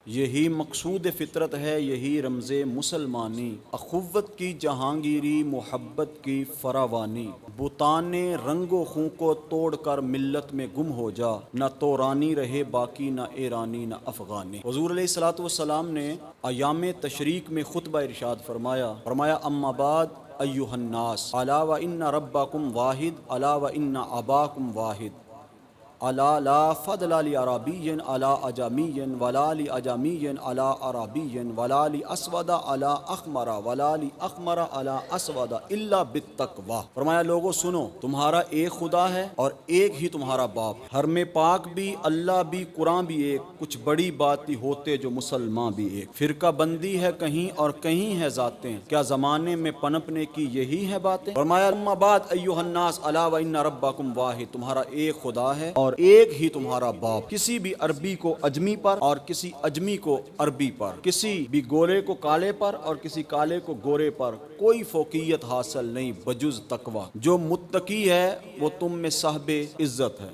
یہی مقصود فطرت ہے، یہی رمز مسلمانی، اخوت کی جہانگیری، محبت کی فراوانی۔ بتان رنگ و خوں کو توڑ کر ملت میں گم ہو جا، نہ تورانی رہے باقی، نہ ایرانی نہ افغانی۔ حضور علیہ الصلوۃ والسلام نے ایام تشریق میں خطبہ ارشاد فرمایا اما بعد ایھا الناس الا وان ربکم واحد الا وان اباکم واحد الا لا فضل لعربی علی اجمی ولا لاجمی علی عربی ولا لاسود علی احمر ولا لاحمر علی اسود الا بالتقوی۔ فرمایا لوگو سنو، تمہارا ایک خدا ہے اور ایک ہی تمہارا باپ، حرم پاک بھی، اللہ بھی، قرآن بھی ایک، کچھ بڑی بات ہی ہوتے جو مسلمان بھی ایک۔ فرقہ بندی ہے کہیں اور کہیں ہے ذاتیں، کیا زمانے میں پنپنے کی یہی ہے باتیں؟ فرمایا اما بعد ایھا الناس الا وان ربکم واحد، تمہارا ایک خدا ہے اور ایک ہی تمہارا باپ۔ کسی بھی عربی کو اجمی پر اور کسی اجمی کو عربی پر، کسی بھی گورے کو کالے پر اور کسی کالے کو گورے پر کوئی فوقیت حاصل نہیں بجز تقوی۔ جو متقی ہے وہ تم میں صاحب عزت ہے،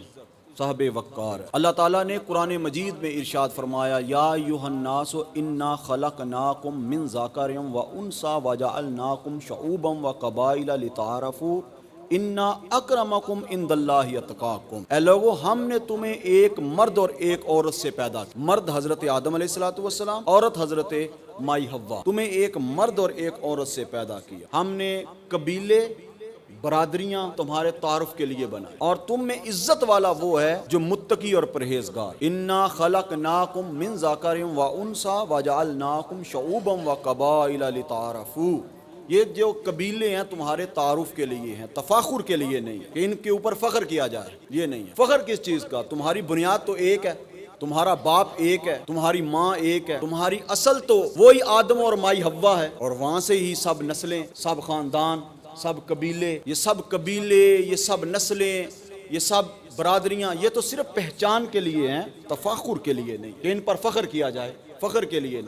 صاحب وقار ہے۔ اللہ تعالیٰ نے قرآن مجید میں ارشاد فرمایا یا ایھا الناس انا خلقناکم من ذکر و انثی وجعلناکم شعوبا وقبائل لتعارفوا انا اکرمکم عند اللہ اتقاکم۔ اے لوگو، ہم نے تمہیں ایک مرد اور ایک عورت سے پیدا کیا۔ مرد حضرت آدم علیہ الصلوۃ والسلام، عورت حضرت مائی حوا۔ تمہیں ایک مرد اور ایک عورت سے پیدا کیا۔ ہم نے قبیلے، برادریاں تمہارے تعارف کے لیے بنائے، اور تم میں عزت والا وہ ہے جو متقی اور پرہیزگار۔ انا خلقناکم من ذکر و انثی وجعلناکم شعوبا وقبائل لتعارفوا۔ یہ جو قبیلے ہیں تمہارے تعارف کے لیے ہیں، تفاخر کے لیے نہیں ہے کہ ان کے اوپر فخر کیا جائے، یہ نہیں ہے۔ فخر کس چیز کا؟ تمہاری بنیاد تو ایک ہے، تمہارا باپ ایک ہے، تمہاری ماں ایک ہے، تمہاری اصل تو وہی آدم اور مائی حوا ہے، اور وہاں سے ہی سب نسلیں، سب خاندان، سب قبیلے، یہ سب نسلیں، یہ سب برادریاں، یہ تو صرف پہچان کے لیے ہیں، تفاخر کے لیے نہیں کہ ان پر فخر کیا جائے، فخر کے لیے نہیں۔